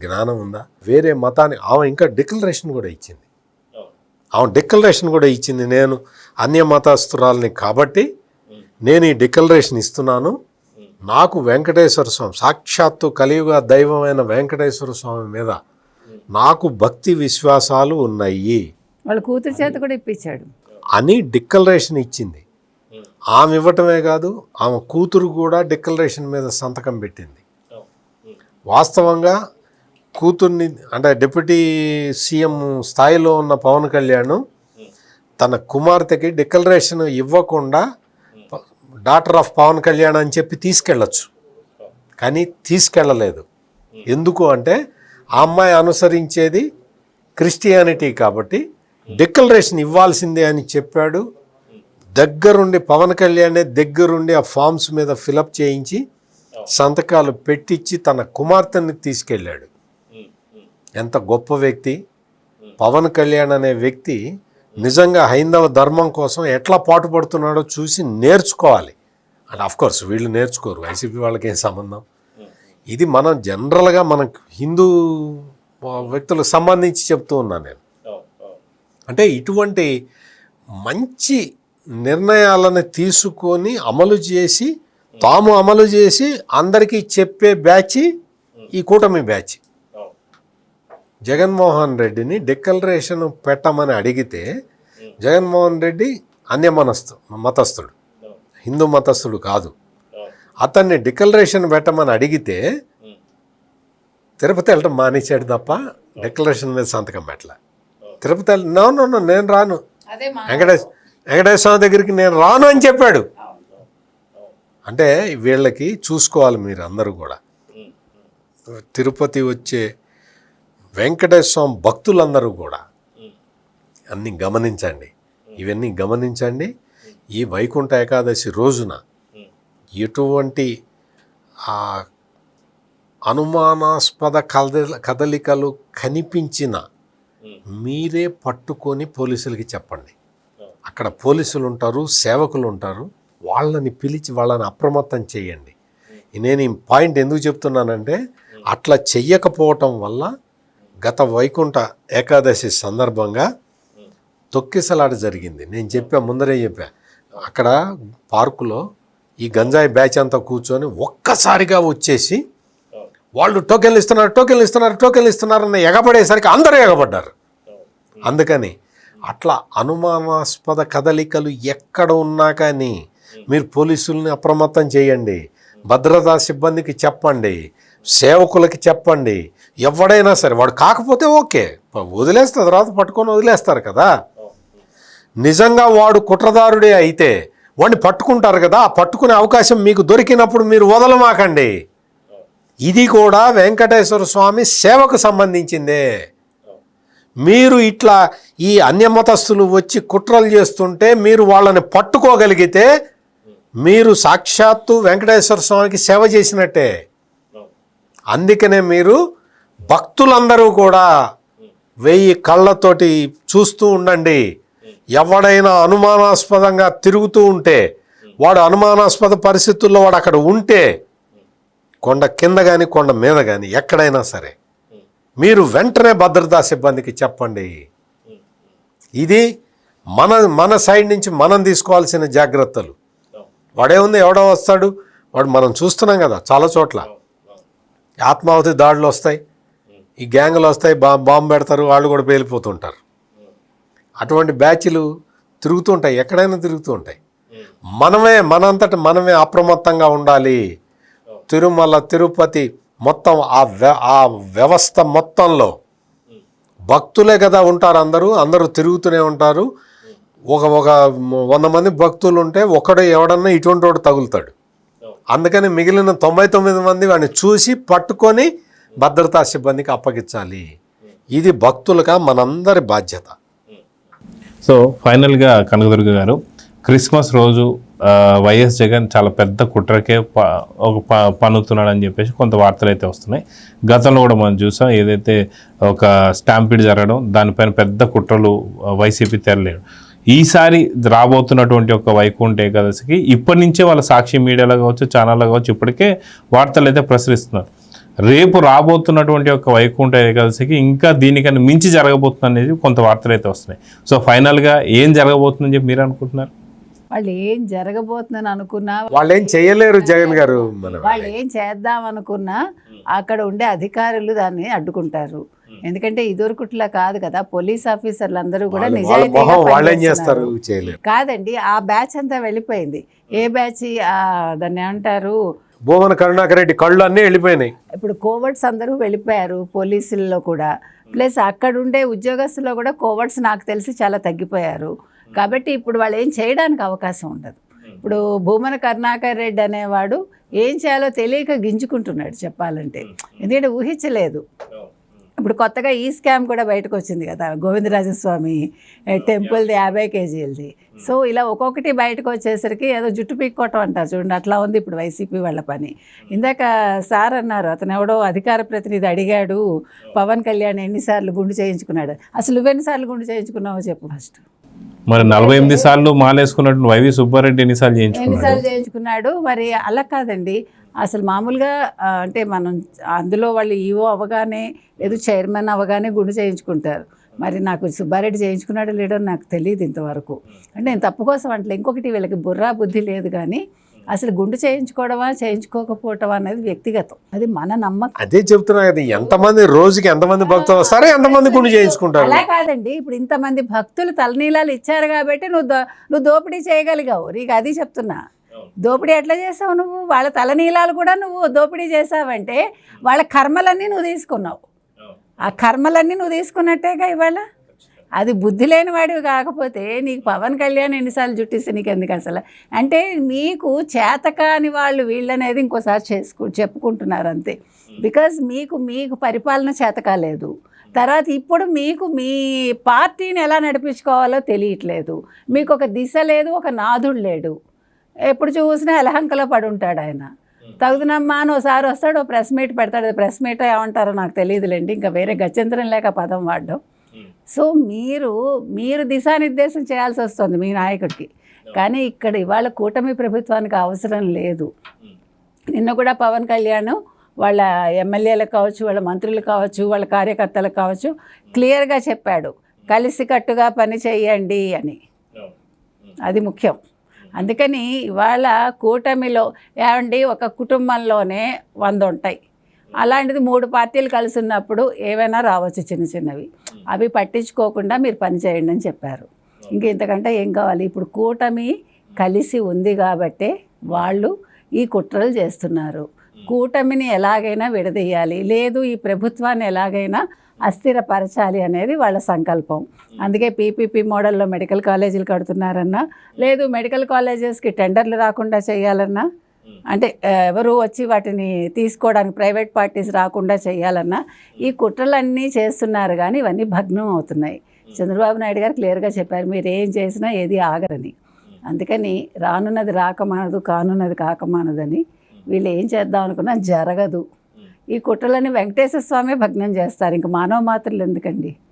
జ్ఞానం ఉందా? వేరే మతాన్ని ఆమె ఇంకా డిక్లరేషన్ కూడా ఇచ్చింది. నేను అన్య మతస్థురాలని కాబట్టి నేను ఈ డిక్లరేషన్ ఇస్తున్నాను. నాకు వెంకటేశ్వర స్వామి, సాక్షాత్తు కలియుగ దైవమైన వెంకటేశ్వర స్వామి మీద నాకు భక్తి విశ్వాసాలు ఉన్నాయి, వాళ్ళ కూతురు చేత కూడా ఇప్పించాడు అని డిక్లరేషన్ ఇచ్చింది. ఆమె ఇవ్వటమే కాదు, ఆమె కూతురు కూడా డిక్లరేషన్ మీద సంతకం పెట్టింది. వాస్తవంగా కూతుర్ని అంటే డిప్యూటీ సీఎం స్థాయిలో ఉన్న పవన్ కళ్యాణ్ తన కుమార్తెకి డిక్లరేషన్ ఇవ్వకుండా డాటర్ ఆఫ్ పవన్ కళ్యాణ్ అని చెప్పి తీసుకెళ్ళచ్చు, కానీ తీసుకెళ్ళలేదు. ఎందుకు అంటే ఆ అమ్మాయి అనుసరించేది క్రిస్టియానిటీ కాబట్టి డిక్లరేషన్ ఇవ్వాల్సిందే అని చెప్పాడు. దగ్గరుండి పవన్ కళ్యాణే దగ్గరుండి ఆ ఫామ్స్ మీద ఫిలప్ చేయించి సంతకాలు పెట్టించి తన కుమార్తెని తీసుకెళ్ళాడు. ఎంత గొప్ప వ్యక్తి పవన్ కళ్యాణ్ అనే వ్యక్తి! నిజంగా హైందవ ధర్మం కోసం ఎట్లా పాటుపడుతున్నాడో చూసి నేర్చుకోవాలి. అండ్ ఆఫ్కోర్స్ వీళ్ళు నేర్చుకోరు, వైసీపీ వాళ్ళకి ఏం సంబంధం. ఇది మనం జనరల్గా మనకు హిందూ వ్యక్తులకు సంబంధించి చెప్తూ ఉన్నాను నేను. అంటే ఇటువంటి మంచి నిర్ణయాలను తీసుకొని తాము అమలు చేసి అందరికీ చెప్పే బ్యాచ్ ఈ కూటమి బ్యాచ్. జగన్మోహన్ రెడ్డిని డిక్లరేషన్ పెట్టమని అడిగితే జగన్మోహన్ రెడ్డి అన్య మతస్థుడు, హిందూ మతస్థుడు కాదు. అతన్ని డిక్లరేషన్ పెట్టమని అడిగితే తిరుపతి వెళ్ళటం మానేశాడు తప్ప డిక్లరేషన్ మీద సంతకం పెట్టలే. తిరుపతి నో నేను రాను, వెంకటేశ్వర స్వామి దగ్గరికి నేను రాను అని చెప్పాడు. అంటే వీళ్ళకి చూసుకోవాలి మీరు అందరూ కూడా. తిరుపతి వచ్చే వెంకటేశ్వర స్వామి భక్తులందరూ కూడా ఇవన్నీ గమనించండి. ఈ వైకుంఠ ఏకాదశి రోజున ఎటువంటి అనుమానాస్పద కదలికలు కనిపించిన మీరే పట్టుకొని పోలీసులకి చెప్పండి. అక్కడ పోలీసులు ఉంటారు, సేవకులు ఉంటారు, వాళ్ళని పిలిచి వాళ్ళని అప్రమత్తం చేయండి. నేను ఈ పాయింట్ ఎందుకు చెప్తున్నానంటే అట్లా చెయ్యకపోవటం వల్ల గత వైకుంఠ ఏకాదశి సందర్భంగా తొక్కిసలాట జరిగింది. నేను ముందరే చెప్పా, అక్కడ పార్కులో ఈ గంజాయి బ్యాచ్ అంతా కూర్చొని ఒక్కసారిగా వచ్చేసి వాళ్ళు టోకెన్లు ఇస్తున్నారని ఎగబడేసరికి అందరూ ఎగబడ్డారు. అందుకని అట్లా అనుమానాస్పద కదలికలు ఎక్కడ ఉన్నా కానీ మీరు పోలీసుల్ని అప్రమత్తం చేయండి, భద్రతా సిబ్బందికి చెప్పండి, సేవకులకి చెప్పండి. ఎవడైనా సరే వాడు కాకపోతే ఓకే వదిలేస్తారు, తర్వాత పట్టుకొని వదిలేస్తారు కదా. నిజంగా వాడు కుట్రదారుడే అయితే వాడిని పట్టుకుంటారు కదా. ఆ పట్టుకునే అవకాశం మీకు దొరికినప్పుడు మీరు వదలమాకండి. ఇది కూడా వెంకటేశ్వర స్వామి సేవకు సంబంధించిందే. మీరు ఇట్లా ఈ అన్యమతస్థులు వచ్చి కుట్రలు చేస్తుంటే మీరు వాళ్ళని పట్టుకోగలిగితే మీరు సాక్షాత్తు వెంకటేశ్వర స్వామికి సేవ చేసినట్టే. అందుకనే మీరు భక్తులందరూ కూడా 1000 కళ్ళతోటి చూస్తూ ఉండండి. ఎవడైనా అనుమానాస్పదంగా తిరుగుతూ ఉంటే, వాడు అనుమానాస్పద పరిస్థితుల్లో వాడు అక్కడ ఉంటే, కొండ కింద కానీ కొండ మీద కానీ ఎక్కడైనా సరే మీరు వెంటనే భద్రతా సిబ్బందికి చెప్పండి. ఇది మన సైడ్ నుంచి మనం తీసుకోవాల్సిన జాగ్రత్తలు. వాడేముంది, ఎవడో వస్తాడు, వాడు మనం చూస్తున్నాం కదా చాలా చోట్ల ఆత్మాహుతి దాడులు వస్తాయి, ఈ గ్యాంగులు వస్తాయి, బాంబు పెడతారు, వాళ్ళు కూడా పేలిపోతుంటారు. అటువంటి బ్యాచ్లు తిరుగుతుంటాయి, ఎక్కడైనా తిరుగుతూ ఉంటాయి. మనంతట మనమే అప్రమత్తంగా ఉండాలి. తిరుమల తిరుపతి మొత్తం ఆ వ్యవస్థ మొత్తంలో భక్తులే కదా ఉంటారు, అందరూ తిరుగుతూనే ఉంటారు. ఒక 100 మంది భక్తులు ఉంటే ఒకడు ఎవడన్నా ఇటువంటి వాడు తగులుతాడు. అందుకని మిగిలిన 99 మంది వాడిని చూసి పట్టుకొని భద్రతా సిబ్బందికి అప్పగించాలి. ఇది భక్తులుగా మనందరి బాధ్యత. సో ఫైనల్గా కనకదుర్గ గారు, క్రిస్మస్ రోజు వైఎస్ జగన్ చాలా పెద్ద కుట్రకే పన్నుతున్నాడని చెప్పేసి కొంత వార్తలు అయితే వస్తున్నాయి. గతంలో కూడా మనం చూసాం, ఏదైతే ఒక స్టాంపిడ్ జరగడం, దానిపైన పెద్ద కుట్రలు వైసీపీ తెరలేడు. ఈసారి రాబోతున్నటువంటి ఒక వైకుంఠ ఏకాదశికి ఇప్పటి నుంచే వాళ్ళ సాక్షి మీడియాలో కావచ్చు, ఛానల్లో కావచ్చు, ఇప్పటికే వార్తలు అయితే ప్రసరిస్తున్నారు. రేపు రాబోతున్నటువంటి ఒక వైకుంఠ ఏకాదశికి ఇంకా దీనికన్నా మించి జరగబోతుంది అనేది కొంత వార్తలు అయితే వస్తున్నాయి. సో ఫైనల్గా ఏం జరగబోతుందని చెప్పి మీరు అనుకుంటున్నారు? వాళ్ళు ఏం జరగబోతుందని అనుకున్నా, వాళ్ళు ఏం చేయలేరు జగన్ గారు. వాళ్ళు ఏం చేద్దాం అనుకున్నా అక్కడ ఉండే అధికారులు దాన్ని అడ్డుకుంటారు. ఎందుకంటే ఇదివరకుట్లా కాదు కదా, పోలీస్ ఆఫీసర్లు అందరూ కూడా నిజాయితీగా కాదండి. ఆ బ్యాచ్ అంతా వెళ్ళిపోయింది. ఏ బ్యాచ్? దాన్ని ఏమంటారు, భూమన కరుణాకర్ రెడ్డి కళ్ళు అన్నీ వెళ్ళిపోయినాయి. ఇప్పుడు కోవర్ట్స్ అందరూ వెళ్ళిపోయారు పోలీసుల్లో కూడా. ప్లస్ అక్కడ ఉండే ఉద్యోగస్తుల్లో కూడా కోవర్ట్స్ నాకు తెలిసి చాలా తగ్గిపోయారు. కాబట్టి ఇప్పుడు వాళ్ళు ఏం చేయడానికి అవకాశం ఉండదు. ఇప్పుడు భూమన కరుణాకర్ రెడ్డి అనేవాడు ఏం చేయాలో తెలియక గింజుకుంటున్నాడు చెప్పాలంటే. ఎందుకంటే ఊహించలేదు. ఇప్పుడు కొత్తగా ఈ స్కామ్ కూడా బయటకు వచ్చింది కదా, గోవిందరాజస్వామి టెంపుల్ది 50 కేజీలది. సో ఇలా ఒక్కొక్కటి బయటకు వచ్చేసరికి ఏదో జుట్టు పీక్కోవటం అంటారు చూడండి, అట్లా ఉంది ఇప్పుడు వైసీపీ వాళ్ళ పని. ఇందాక సార్ అన్నారు, అతను ఎవడో అధికార ప్రతినిధి అడిగాడు, పవన్ కళ్యాణ్ ఎన్నిసార్లు గుండు చేయించుకున్నాడు. అసలు నువ్వెన్నిసార్లు గుండు చేయించుకున్నావో చెప్పు ఫస్ట్. మరి 48 సార్లు మాలేసుకున్నట్టు వైవి సుబ్బారెడ్డి ఎన్నిసార్లు చేయించుకున్నాడు? మరి అలా కాదండి, అసలు మామూలుగా అంటే మనం అందులో వాళ్ళు ఈవో అవగానే లేదు చైర్మన్ అవగానే గుండు చేయించుకుంటారు. మరి నాకు సుబ్బారెడ్డి చేయించుకున్నాడో లేడో నాకు తెలియదు ఇంతవరకు. అంటే నేను తప్పు కోసం అంటే ఇంకొకటి, వీళ్ళకి బుర్రా బుద్ధి లేదు. కానీ అసలు గుండు చేయించుకోవడమా చేయించుకోకపోవటం అనేది వ్యక్తిగతం, అది మన నమ్మకం. అదే చెప్తున్నా కదా, ఎంతమంది రోజుకి ఎంతమంది భక్తులు వస్తారో ఎంతమంది గుండు చేయించుకుంటారు. అలా కాదండి, ఇప్పుడు ఇంతమంది భక్తులు తలనీలాలు ఇచ్చారు కాబట్టి నువ్వు దోపిడీ చేయగలిగావు. నీకు అది చెప్తున్నా. దోపిడీ ఎట్లా చేసావు నువ్వు? వాళ్ళ తలనీలాలు కూడా నువ్వు దోపిడీ చేసావంటే వాళ్ళ కర్మలన్నీ నువ్వు తీసుకున్నావు. ఆ కర్మలన్నీ నువ్వు తీసుకున్నట్టేగా ఇవాళ. అది బుద్ధి లేని వాడివి కాకపోతే నీకు పవన్ కళ్యాణ్ ఎన్నిసార్లు జుట్టిస్తే నీకు ఎందుకు అసలు? అంటే మీకు చేతకాని వాళ్ళు వీళ్ళనేది ఇంకోసారి చెప్పుకుంటున్నారు అంతే. బికాజ్ మీకు పరిపాలన చేతకాలేదు. తర్వాత ఇప్పుడు మీకు మీ పార్టీని ఎలా నడిపించుకోవాలో తెలియట్లేదు. మీకు ఒక దిశ లేదు, ఒక నాథుడు లేడు. ఎప్పుడు చూసినా ఎలహంకలో పడి ఉంటాడు ఆయన. తగుదనమ్మా అని ఒకసారి వస్తాడు, ప్రెస్ మీట్ పెడతాడు. ప్రెస్ మీట్ ఏమంటారో నాకు తెలియదులేండి, ఇంకా వేరే గత్యంతరం లేక పదం వాడడం. సో మీరు దిశానిర్దేశం చేయాల్సి వస్తుంది మీ నాయకుడికి. కానీ ఇక్కడ ఇవాళ కూటమి ప్రభుత్వానికి అవసరం లేదు. నిన్న కూడా పవన్ కళ్యాణ్ వాళ్ళ ఎమ్మెల్యేలకు కావచ్చు, వాళ్ళ మంత్రులు కావచ్చు, వాళ్ళ కార్యకర్తలకు కావచ్చు క్లియర్గా చెప్పాడు, కలిసికట్టుగా పని చేయండి అని. అది ముఖ్యం. అందుకని ఇవాళ కూటమిలో ఏమండి, ఒక కుటుంబంలోనే 100 ఉంటాయి. అలాంటిది 3 పార్టీలు కలిసి ఉన్నప్పుడు ఏవైనా రావచ్చు చిన్నవి. అవి పట్టించుకోకుండా మీరు పని చేయండి అని చెప్పారు. ఇంతకంటే ఏం కావాలి? ఇప్పుడు కూటమి కలిసి ఉంది కాబట్టే వాళ్ళు ఈ కుట్రలు చేస్తున్నారు. కూటమిని ఎలాగైనా విడదీయాలి, లేదు ఈ ప్రభుత్వాన్ని ఎలాగైనా అస్థిరపరచాలి అనేది వాళ్ళ సంకల్పం. అందుకే పీపీపీ మోడల్లో మెడికల్ కాలేజీలు కడుతున్నారన్నా, లేదు మెడికల్ కాలేజెస్కి టెండర్లు రాకుండా చేయాలన్నా, అంటే ఎవరు వచ్చి వాటిని తీసుకోవడానికి ప్రైవేట్ పార్టీస్ రాకుండా చేయాలన్నా ఈ కుట్రలన్నీ చేస్తున్నారు. కానీ ఇవన్నీ భగ్నం అవుతున్నాయి. చంద్రబాబు నాయుడు గారు క్లియర్గా చెప్పారు, మీరు ఏం చేసినా ఏది ఆగరని. అందుకని రానున్నది రాకమానదు, కానున్నది కాకమానదని. వీళ్ళు ఏం చేద్దాం అనుకున్నా జరగదు. ఈ కుట్రలని వెంకటేశ్వర స్వామి భగ్నం చేస్తారు, ఇంక మానవ మాత్రలు ఎందుకండి.